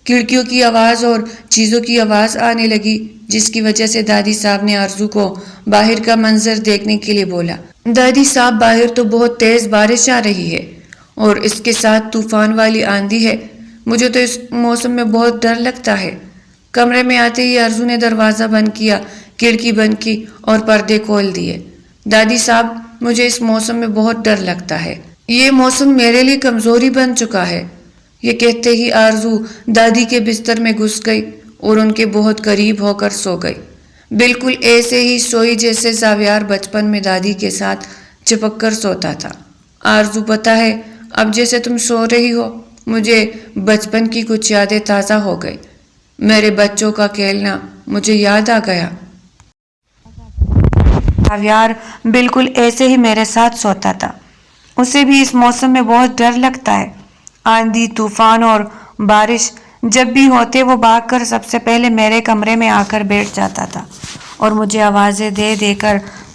کھڑکیوں کی آواز اور چیزوں کی آواز آنے لگی، جس کی وجہ سے دادی صاحب نے آرزو کو باہر کا منظر دیکھنے کے لیے بولا۔ دادی صاحب باہر تو بہت تیز بارش آ رہی ہے اور اس کے ساتھ طوفان والی آندھی ہے، مجھے تو اس موسم میں بہت ڈر لگتا ہے۔ کمرے میں آتے ہی آرزو نے دروازہ بند کیا، کھڑکی بند کی اور پردے کھول دیے۔ دادی صاحب مجھے اس موسم میں بہت ڈر لگتا ہے، یہ موسم میرے لیے کمزوری بن چکا ہے۔ یہ کہتے ہی آرزو دادی کے بستر میں گھس گئی اور ان کے بہت قریب ہو کر سو گئی، بالکل ایسے ہی سوئی جیسے زاویار بچپن میں دادی کے ساتھ چپک کر سوتا تھا۔ آرزو پتہ ہے اب جیسے تم سو رہی ہو، مجھے بچپن کی کچھ یادیں تازہ ہو گئی، میرے بچوں کا کھیلنا مجھے یاد آ گیا۔ زاویار بالکل ایسے ہی میرے ساتھ سوتا تھا، اسے بھی اس موسم میں بہت ڈر لگتا ہے۔ آندھی، طوفان اور بارش جب بھی ہوتے وہ بھاگ کر سب سے پہلے میرے کمرے میں آ کر بیٹھ جاتا تھا اور مجھے آوازیں دے دے کر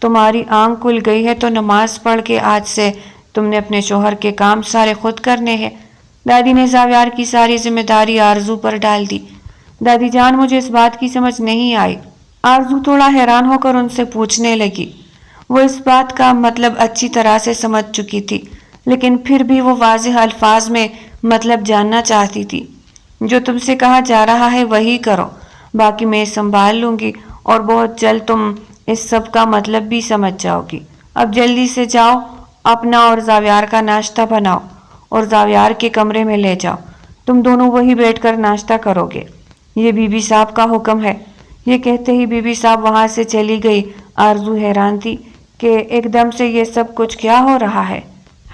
تمہاری آنکھ کھل گئی ہے تو نماز پڑھ کے آج سے تم نے اپنے شوہر کے کام سارے خود کرنے ہیں۔ دادی نے زاویار کی ساری ذمہ داری آرزو پر ڈال دی۔ دادی جان، مجھے اس بات کی سمجھ نہیں آئی۔ آرزو تھوڑا حیران ہو کر ان سے پوچھنے لگی۔ وہ اس بات کا مطلب اچھی طرح سے سمجھ چکی تھی، لیکن پھر بھی وہ واضح الفاظ میں مطلب جاننا چاہتی تھی۔ جو تم سے کہا جا رہا ہے وہی کرو، باقی میں سنبھال لوں گی اور بہت جلد تم اس سب کا مطلب بھی سمجھ جاؤ گی۔ اب جلدی سے جاؤ، اپنا اور زاویار کا ناشتہ بناؤ اور زاویار کے کمرے میں لے جاؤ۔ تم دونوں وہی بیٹھ کر ناشتہ کرو گے، یہ بی بی صاحب کا حکم ہے۔ یہ کہتے ہی بی بی صاحب وہاں سے چلی گئی۔ آرزو حیران تھی کہ ایک دم سے یہ سب کچھ کیا ہو رہا ہے۔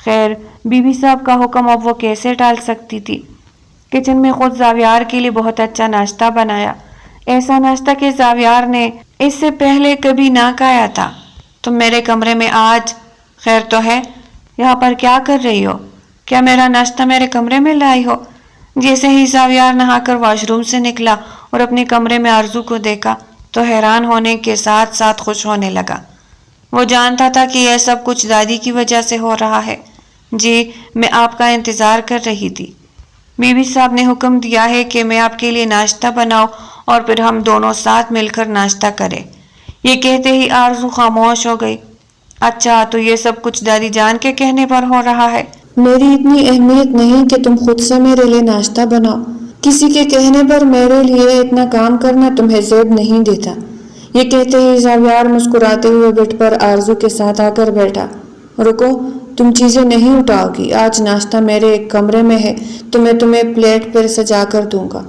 خیر، بی بی صاحب کا حکم اب وہ کیسے ٹال سکتی تھی؟ کچن میں خود زاویار کے لیے بہت اچھا ناشتہ بنایا، ایسا ناشتہ کہ زاویار نے اس سے پہلے کبھی نہ کھایا تھا۔ تم میرے کمرے میں آج خیر تو ہے، یہاں پر کیا کر رہی ہو؟ کیا میرا ناشتہ میرے کمرے میں لائی ہو؟ جیسے ہی زاویار نہا کر واش روم سے نکلا اور اپنے کمرے میں آرزو کو دیکھا تو حیران ہونے کے ساتھ ساتھ خوش ہونے لگا۔ وہ جانتا تھا کہ یہ سب کچھ دادی کی وجہ سے ہو رہا ہے۔ جی، میں آپ کا انتظار کر رہی تھی۔ بی بی صاحب نے حکم دیا ہے کہ میں آپ کے لیے ناشتہ بناؤں اور پھر ہم دونوں ساتھ مل کر ناشتہ کریں۔ یہ کہتے ہی آرزو خاموش ہو گئی۔ اچھا، تو یہ سب کچھ دادی جان کے کہنے پر ہو رہا ہے؟ میری اتنی اہمیت نہیں کہ تم خود سے میرے لیے ناشتہ بناؤ۔ کسی کے کہنے پر میرے لیے اتنا کام کرنا تمہیں زیب نہیں دیتا۔ یہ کہتے ہی زاویار مسکراتے ہوئے بٹ پر آرزو کے ساتھ آ کر بیٹھا۔ رکو، تم چیزیں نہیں اٹھاؤ گی، آج ناشتہ میرے ایک کمرے میں ہے تو میں تمہیں پلیٹ پر سجا کر دوں گا۔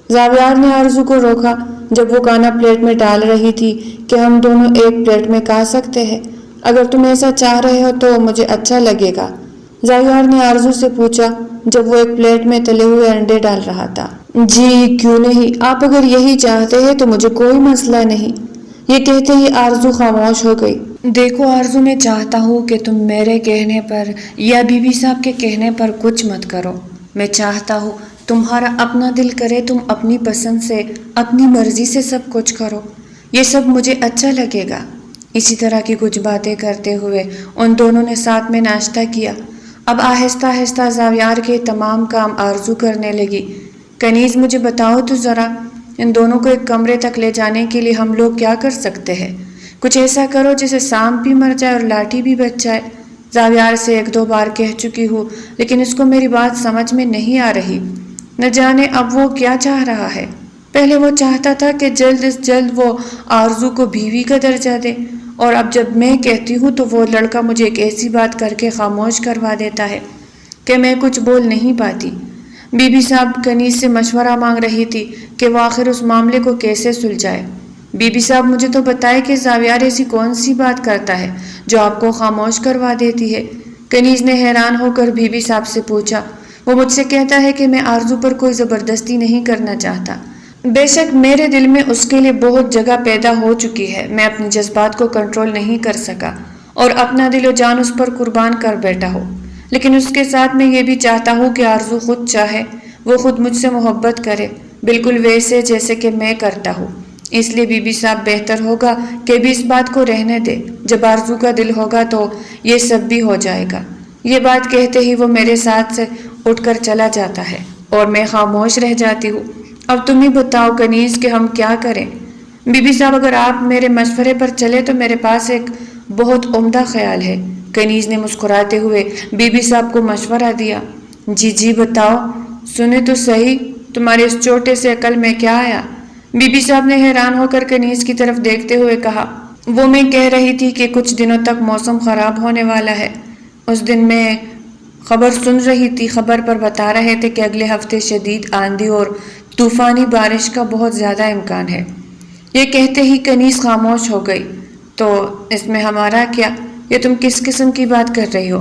زاویار نے آرزو کو روکا جب وہ کھانا پلیٹ میں ڈال رہی تھی کہ ہم دونوں ایک پلیٹ میں کھا سکتے ہیں، اگر تم ایسا چاہ رہے ہو تو مجھے اچھا لگے گا، زاویار نے آرزو سے پوچھا جب وہ ایک پلیٹ میں تلے ہوئے انڈے ڈال رہا تھا۔ جی کیوں نہیں، آپ اگر یہی چاہتے ہیں تو مجھے کوئی مسئلہ نہیں۔ یہ کہتے ہی آرزو خاموش ہو گئی۔ دیکھو آرزو، میں چاہتا ہوں کہ تم میرے کہنے پر یا بی بی صاحب کے کہنے پر کچھ مت کرو۔ میں چاہتا ہوں تمہارا اپنا دل کرے، تم اپنی پسند سے اپنی مرضی سے سب کچھ کرو، یہ سب مجھے اچھا لگے گا۔ اسی طرح کی کچھ باتیں کرتے ہوئے ان دونوں نے ساتھ میں ناشتہ کیا۔ اب آہستہ آہستہ زاویار کے تمام کام آرزو کرنے لگی۔ کنیز، مجھے بتاؤ تو ذرا، ان دونوں کو ایک کمرے تک لے جانے کے لیے ہم لوگ کیا کر سکتے ہیں؟ کچھ ایسا کرو جسے سانپ بھی مر جائے اور لاٹھی بھی بچ جائے۔ زاویار سے ایک دو بار کہہ چکی ہوں، لیکن اس کو میری بات سمجھ میں نہیں آ رہی۔ نہ جانے اب وہ کیا چاہ رہا ہے۔ پہلے وہ چاہتا تھا کہ جلد از جلد وہ آرزو کو بیوی کا درجہ دے، اور اب جب میں کہتی ہوں تو وہ لڑکا مجھے ایک ایسی بات کر کے خاموش کروا دیتا ہے کہ میں کچھ بول نہیں پاتی۔ بی بی صاحب کنیز سے مشورہ مانگ رہی تھی کہ وہ آخر اس معاملے کو کیسے سلجھائے۔ بی بی صاحب، مجھے تو بتائے کہ زاویار ایسی کون سی بات کرتا ہے جو آپ کو خاموش کروا دیتی ہے؟ کنیز نے حیران ہو کر بی بی صاحب سے پوچھا۔ وہ مجھ سے کہتا ہے کہ میں آرزو پر کوئی زبردستی نہیں کرنا چاہتا۔ بے شک میرے دل میں اس کے لیے بہت جگہ پیدا ہو چکی ہے، میں اپنے جذبات کو کنٹرول نہیں کر سکا اور اپنا دل و جان اس پر قربان کر بیٹھا ہوں، لیکن اس کے ساتھ میں یہ بھی چاہتا ہوں کہ آرزو خود چاہے، وہ خود مجھ سے محبت کرے، بالکل ویسے جیسے کہ میں کرتا ہوں۔ اس لیے بی بی صاحب بہتر ہوگا کہ بھی اس بات کو رہنے دے، جب آرزو کا دل ہوگا تو یہ سب بھی ہو جائے گا۔ یہ بات کہتے ہی وہ میرے ساتھ سے اٹھ کر چلا جاتا ہے اور میں خاموش رہ جاتی ہوں۔ اب تم ہی بتاؤ کنیز کہ ہم کیا کریں؟ بی بی صاحب، اگر آپ میرے مشورے پر چلے تو میرے پاس ایک بہت عمدہ خیال ہے۔ کنیز نے مسکراتے ہوئے بی بی صاحب کو مشورہ دیا۔ جی جی بتاؤ، سنے تو صحیح، تمہارے اس چھوٹے سے عقل میں کیا آیا؟ بی بی صاحب نے حیران ہو کر کنیز کی طرف دیکھتے ہوئے کہا۔ وہ میں کہہ رہی تھی کہ کچھ دنوں تک موسم خراب ہونے والا ہے۔ اس دن میں خبر سن رہی تھی، خبر پر بتا رہے تھے کہ اگلے ہفتے شدید آندھی اور طوفانی بارش کا بہت زیادہ امکان ہے۔ یہ کہتے ہی کنیز خاموش ہو گئی۔ تو اس میں ہمارا کیا؟ یہ تم کس قسم کی بات کر رہی ہو؟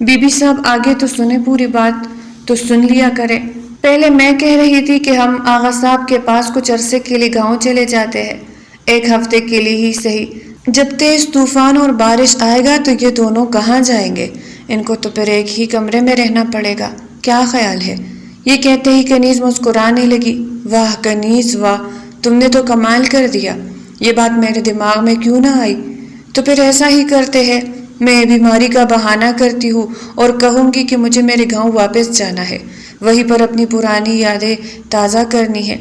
بی بی صاحب آگے تو سنے، پوری بات تو سن لیا کرے۔ پہلے میں کہہ رہی تھی کہ ہم آغا صاحب کے پاس کچھ عرصے کے لیے گاؤں چلے جاتے ہیں، ایک ہفتے کے لیے ہی صحیح۔ جب تیز طوفان اور بارش آئے گا تو یہ دونوں کہاں جائیں گے؟ ان کو تو پھر ایک ہی کمرے میں رہنا پڑے گا، کیا خیال ہے؟ یہ کہتے ہی کنیز مسکرانے لگی۔ واہ کنیز واہ، تم نے تو کمال کر دیا، یہ بات میرے دماغ میں کیوں نہ آئی؟ تو پھر ایسا ہی کرتے ہیں، میں بیماری کا بہانہ کرتی ہوں اور کہوں گی کہ مجھے میرے گاؤں واپس جانا ہے، وہیں پر اپنی پرانی یادیں تازہ کرنی ہے،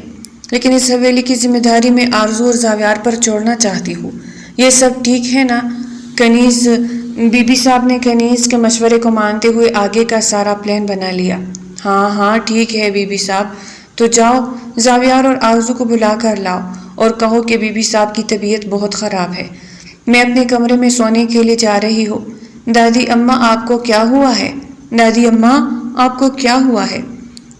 لیکن اس حویلی کی ذمہ داری میں آرزو اور زاویار پر چھوڑنا چاہتی ہوں۔ یہ سب ٹھیک ہے نا؟ کنیز بی بی صاحب نے کنیز کے مشورے کو مانتے ہوئے آگے کا سارا پلان بنا لیا۔ ہاں ہاں ٹھیک ہے بی بی صاحب، تو جاؤ زاویار اور آرزو کو بلا کر لاؤ اور کہو کہ بی بی صاحب کی طبیعت بہت خراب ہے، میں اپنے کمرے میں سونے کے لیے جا رہی ہوں۔ دادی اماں آپ کو کیا ہوا ہے؟ دادی اماں آپ کو کیا ہوا ہے؟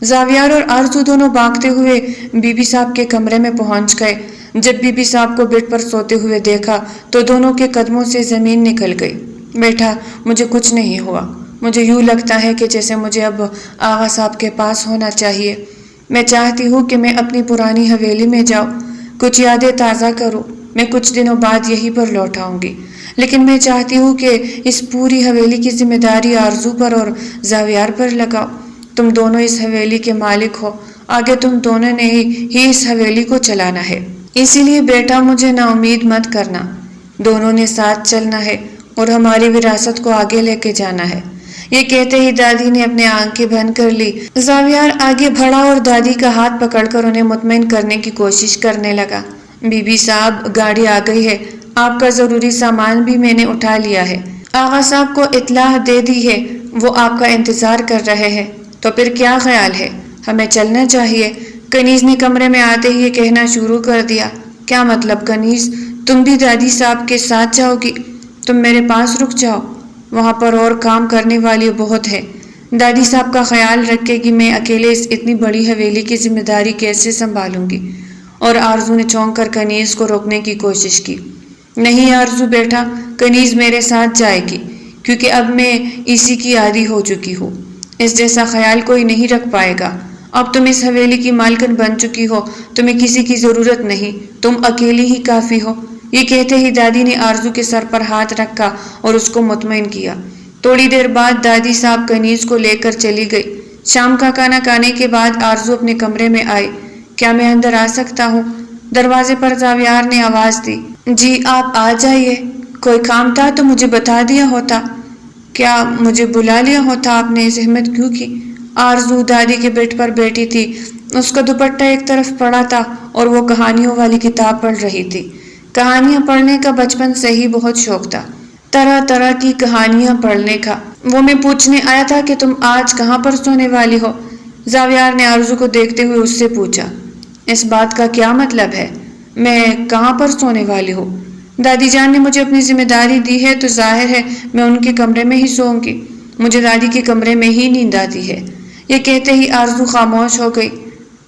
زاویار اور آرزو دونوں بھاگتے ہوئے بی بی صاحب کے کمرے میں پہنچ گئے۔ جب بی بی صاحب کو بیڈ پر سوتے ہوئے دیکھا تو دونوں کے قدموں سے زمین نکل گئی۔ بیٹا مجھے کچھ نہیں ہوا، مجھے یوں لگتا ہے کہ جیسے مجھے اب آغا صاحب کے پاس ہونا چاہیے۔ میں چاہتی ہوں کہ میں اپنی پرانی حویلی میں جاؤں، کچھ یادیں تازہ کروں، میں کچھ دنوں بعد یہیں پر لوٹ آؤں گی، لیکن میں چاہتی ہوں کہ اس پوری حویلی کی ذمہ داری آرزو پر اور زاویار پر لگاؤ۔ تم دونوں اس حویلی کے مالک ہو، آگے تم دونوں نے ہی اس حویلی کو چلانا ہے، اسی لیے بیٹا مجھے نا امید مت کرنا، دونوں نے ساتھ چلنا ہے اور ہماری وراثت کو آگے لے کے جانا ہے۔ یہ کہتے ہی دادی نے اپنے آنکھیں بند کر لی۔ زاویار آگے بڑھا اور دادی کا ہاتھ پکڑ کر انہیں مطمئن کرنے کی کوشش کرنے لگا۔ بی بی صاحب گاڑی آ گئی ہے، آپ کا ضروری سامان بھی میں نے اٹھا لیا ہے، آغا صاحب کو اطلاع دے دی ہے، وہ آپ کا انتظار کر رہے ہیں، تو پھر کیا خیال ہے، ہمیں چلنا چاہیے۔ کنیز نے کمرے میں آتے ہی یہ کہنا شروع کر دیا۔ کیا مطلب کنیز، تم بھی دادی صاحب کے ساتھ جاؤ گی؟ تم میرے پاس رک جاؤ، وہاں پر اور کام کرنے والی بہت ہے، دادی صاحب کا خیال رکھے کہ میں اکیلے اس اتنی بڑی حویلی کی ذمہ داری کیسے سنبھالوں گی؟ اور آرزو نے چونک کر کنیز کو روکنے کی کوشش کی۔ نہیں آرزو بیٹا، کنیز میرے ساتھ جائے گی، کیونکہ اب میں اسی کی عادی ہو چکی ہوں، اس جیسا خیال کوئی نہیں رکھ پائے گا۔ اب تم اس حویلی کی مالکن بن چکی ہو، تمہیں کسی کی ضرورت نہیں، تم اکیلی ہی کافی ہو۔ یہ کہتے ہی دادی نے آرزو کے سر پر ہاتھ رکھا اور اس کو مطمئن کیا۔ تھوڑی دیر بعد دادی صاحب کنیز کو لے کر چلی گئی۔ شام کا کھانا کھانے کے بعد آرزو اپنے کمرے میں آئی۔ کیا میں اندر آ سکتا ہوں؟ دروازے پر زاویار نے آواز دی۔ جی آپ آ جائیے، کوئی کام تھا تو مجھے بتا دیا ہوتا، کیا مجھے بلا لیا ہوتا آپ نے، زحمت کیوں کی؟ آرزو دادی کے بیڈ پر بیٹھی تھی، اس کا دوپٹہ ایک طرف پڑا تھا اور وہ کہانیوں والی کتاب پڑھ رہی تھی۔ کہانیاں پڑھنے کا بچپن سے ہی بہت شوق تھا، طرح طرح کی کہانیاں پڑھنے کا۔ وہ میں پوچھنے آیا تھا کہ تم آج کہاں پر سونے والی ہو؟ زاویار نے آرزو کو دیکھتے ہوئے اس سے پوچھا۔ اس بات کا کیا مطلب ہے، میں کہاں پر سونے والی ہوں؟ دادی جان نے مجھے اپنی ذمہ داری دی ہے تو ظاہر ہے میں ان کے کمرے میں ہی سوؤں گی، مجھے دادی کے کمرے میں ہی نیند آتی ہے۔ یہ کہتے ہی آرزو خاموش ہو گئی۔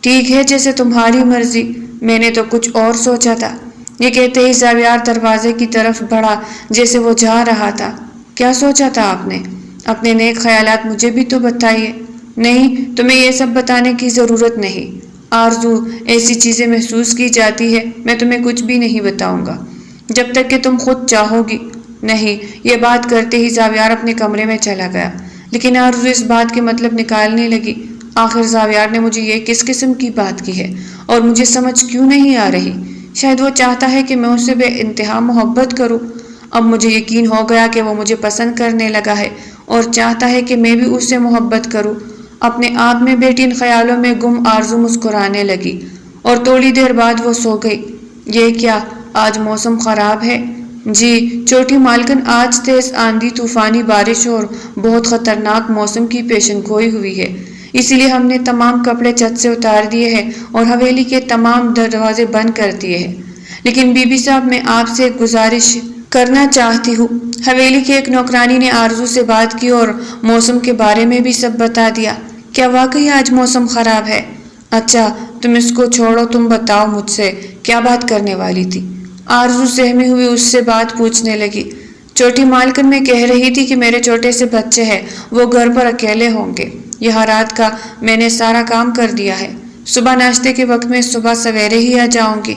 ٹھیک ہے جیسے تمہاری مرضی، میں نے تو کچھ اور سوچا تھا۔ یہ کہتے ہی زاویار دروازے کی طرف بڑھا جیسے وہ جا رہا تھا۔ کیا سوچا تھا آپ نے؟ اپنے نیک خیالات مجھے بھی تو بتائیے۔ نہیں، تمہیں یہ سب بتانے کی ضرورت نہیں آرزو، ایسی چیزیں محسوس کی جاتی ہے، میں تمہیں کچھ بھی نہیں بتاؤں گا جب تک کہ تم خود چاہو گی۔ نہیں، یہ بات کرتے ہی زاویار اپنے کمرے میں چلا گیا، لیکن آرزو اس بات کے مطلب نکالنے لگی۔ آخر زاویار نے مجھے یہ کس قسم کی بات کی ہے اور مجھے سمجھ کیوں نہیں آ رہی؟ شاید وہ چاہتا ہے کہ میں اس سے بے انتہا محبت کروں۔ اب مجھے یقین ہو گیا کہ وہ مجھے پسند کرنے لگا ہے اور چاہتا ہے کہ میں بھی اس سے محبت کروں۔ اپنے آپ میں بیٹھی ان خیالوں میں گم آرزو مسکرانے لگی اور تھوڑی دیر بعد وہ سو گئی۔ یہ کیا، آج موسم خراب ہے؟ جی چھوٹی مالکن، آج تیز آندھی، طوفانی بارش اور بہت خطرناک موسم کی پیشن گوئی ہوئی ہے، اسی لیے ہم نے تمام کپڑے چھت سے اتار دیے ہیں اور حویلی کے تمام دروازے بند کر دیے ہیں۔ لیکن بی بی صاحب، میں آپ سے گزارش کرنا چاہتی ہوں۔ حویلی کے ایک نوکرانی نے آرزو سے بات کی اور موسم کے بارے میں بھی سب بتا دیا۔ کیا واقعی آج موسم خراب ہے؟ اچھا تم اس کو چھوڑو، تم بتاؤ مجھ سے کیا بات کرنے والی تھی؟ آرزو سہمی ہوئی اس سے بات پوچھنے لگی۔ چھوٹی مالکن، میں کہہ رہی تھی کہ میرے چھوٹے سے بچے ہیں، وہ گھر پر اکیلے ہوں گے۔ یہاں رات کا میں نے سارا کام کر دیا ہے، صبح ناشتے کے وقت میں صبح سویرے ہی آ جاؤں گی،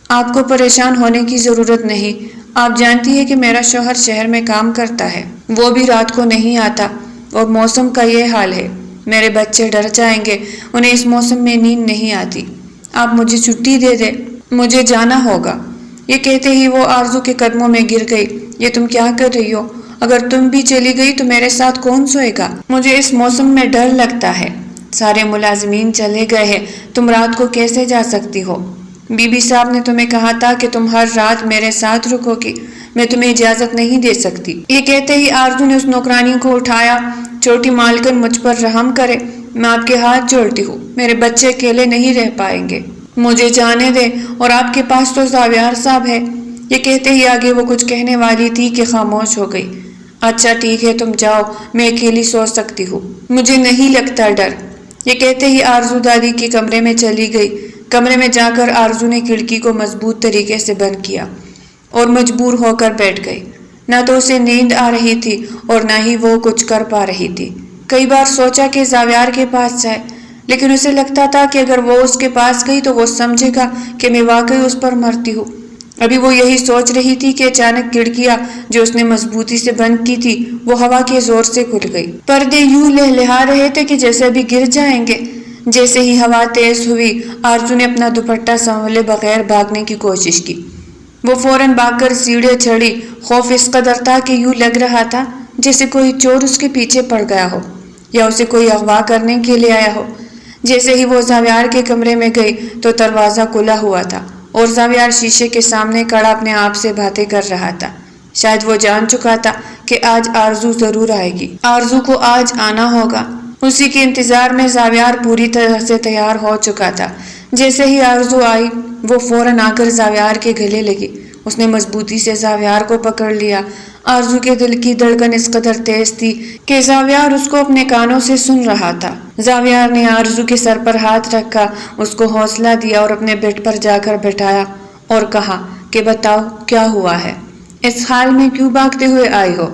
آپ کو پریشان ہونے کی ضرورت نہیں۔ آپ جانتی ہیں کہ میرا شوہر شہر میں کام کرتا ہے، وہ بھی رات کو نہیں آتا، اور موسم کا یہ حال ہے، میرے بچے ڈر جائیں گے، انہیں اس موسم میں نیند نہیں آتی۔ آپ مجھے چھٹی دے دیں، مجھے جانا ہوگا۔ یہ کہتے ہی وہ آرزو کے قدموں میں گر گئی۔ یہ تم کیا کر رہی ہو؟ اگر تم بھی چلی گئی تو میرے ساتھ کون سوئے گا؟ مجھے اس موسم میں ڈر لگتا ہے، سارے ملازمین چلے گئے ہیں، تم رات کو کیسے جا سکتی ہو؟ بی بی صاحب نے تمہیں کہا تھا کہ تم ہر رات میرے ساتھ رکو گی، میں تمہیں اجازت نہیں دے سکتی۔ یہ کہتے ہی آرزو نے اس نوکرانی کو اٹھایا۔ چھوٹی مالکن مجھ پر رحم کرے، میں آپ کے ہاتھ جوڑتی ہوں، میرے بچے اکیلے نہیں رہ پائیں گے، مجھے جانے دے، اور آپ کے پاس تو زاویار صاحب ہے۔ یہ کہتے ہی آگے وہ کچھ کہنے والی تھی کہ خاموش ہو گئی۔ اچھا ٹھیک ہے، تم جاؤ، میں اکیلی سو سکتی ہوں، مجھے نہیں لگتا ڈر۔ یہ کہتے ہی آرزو دادی کے کمرے میں چلی گئی۔ کمرے میں جا کر آرزو نے کھڑکی کو مضبوط طریقے سے بند کیا اور مجبور ہو کر بیٹھ گئی۔ نہ تو اسے نیند آ رہی تھی اور نہ ہی وہ کچھ کر پا رہی تھی۔ کئی بار سوچا کہ زاویار کے پاس جائے، لیکن اسے لگتا تھا کہ اگر وہ اس کے پاس گئی تو وہ سمجھے گا کہ میں واقعی اس پر مرتی ہوں۔ ابھی وہ یہی سوچ رہی تھی کہ اچانک کھڑکیاں جو اس نے مضبوطی سے بند کی تھی وہ ہوا کے زور سے کھل گئی۔ پردے یوں لہلہا رہے تھے کہ جیسے ابھی گر جائیں گے۔ جیسے ہی ہوا تیز ہوئی، آرزو نے اپنا دوپٹہ سنبھالے بغیر بھاگنے کی کوشش کی۔ وہ فوراً بھاگ کر سیڑھیاں چڑھی۔ خوف اس قدر تھا کہ یوں لگ رہا تھا جیسے کوئی چور اس کے پیچھے پڑ گیا ہو یا اسے کوئی اغوا کرنے کے لیے آیا ہو۔ جیسے ہی وہ زاویار کے کمرے میں گئی تو دروازہ کھلا ہوا تھا اور زاویار شیشے کے سامنے کھڑا اپنے آپ سے باتیں کر رہا تھا۔ شاید وہ جان چکا تھا کہ آج آرزو ضرور آئے گی، آرزو کو آج آنا ہوگا۔ اسی کے انتظار میں زاویار پوری طرح سے تیار ہو چکا تھا۔ جیسے ہی آرزو آئی وہ فوراً آ کر زاویار کے گلے لگی۔ اس نے مضبوطی سے زاویار کو پکڑ لیا۔ آرزو کے دل کی دھڑکن اس قدر تیز تھی کہ زاویار اس کو اپنے کانوں سے سن رہا تھا۔ زاویار نے آرزو کے سر پر ہاتھ رکھا، اس کو حوصلہ دیا اور اپنے بیڈ پر جا کر بٹھایا اور کہا کہ بتاؤ کیا ہوا ہے؟ اس حال میں کیوں بھاگتے ہوئے آئی ہو؟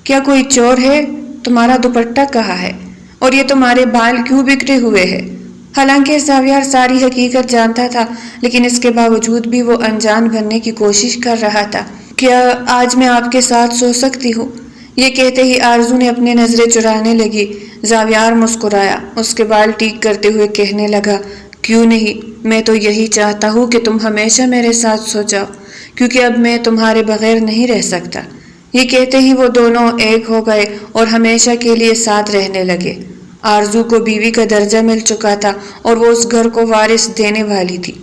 کیا کوئی چور ہے؟ تمہارا دوپٹہ کہاں ہے؟ اور یہ تمہارے بال کیوں بکھرے ہوئے ہیں؟ حالانکہ زاویار ساری حقیقت جانتا تھا، لیکن اس کے باوجود بھی وہ انجان بننے کی کوشش کر رہا تھا۔ کیا آج میں آپ کے ساتھ سو سکتی ہوں؟ یہ کہتے ہی آرزو نے اپنی نظریں چرانے لگی۔ زاویار مسکرایا، اس کے بال ٹھیک کرتے ہوئے کہنے لگا، کیوں نہیں، میں تو یہی چاہتا ہوں کہ تم ہمیشہ میرے ساتھ سو جاؤ، کیونکہ اب میں تمہارے بغیر نہیں رہ سکتا۔ یہ کہتے ہی وہ دونوں ایک ہو گئے اور ہمیشہ کے لیے ساتھ رہنے لگے۔ آرزو کو بیوی کا درجہ مل چکا تھا اور وہ اس گھر کو وارث دینے والی تھی۔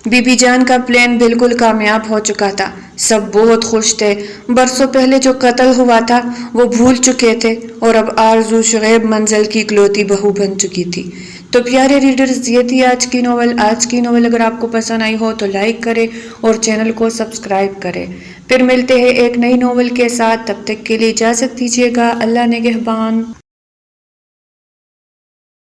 بی بی جان کا پلان بالکل کامیاب ہو چکا تھا، سب بہت خوش تھے۔ برسوں پہلے جو قتل ہوا تھا وہ بھول چکے تھے اور اب آرزو شعیب منزل کی اکلوتی بہو بن چکی تھی۔ تو پیارے ریڈرز، یہ تھی آج کی ناول۔ اگر آپ کو پسند آئی ہو تو لائک کریں اور چینل کو سبسکرائب کریں۔ پھر ملتے ہیں ایک نئی ناول کے ساتھ، تب تک کے لیے اجازت دیجیے گا۔ اللہ نگہبان۔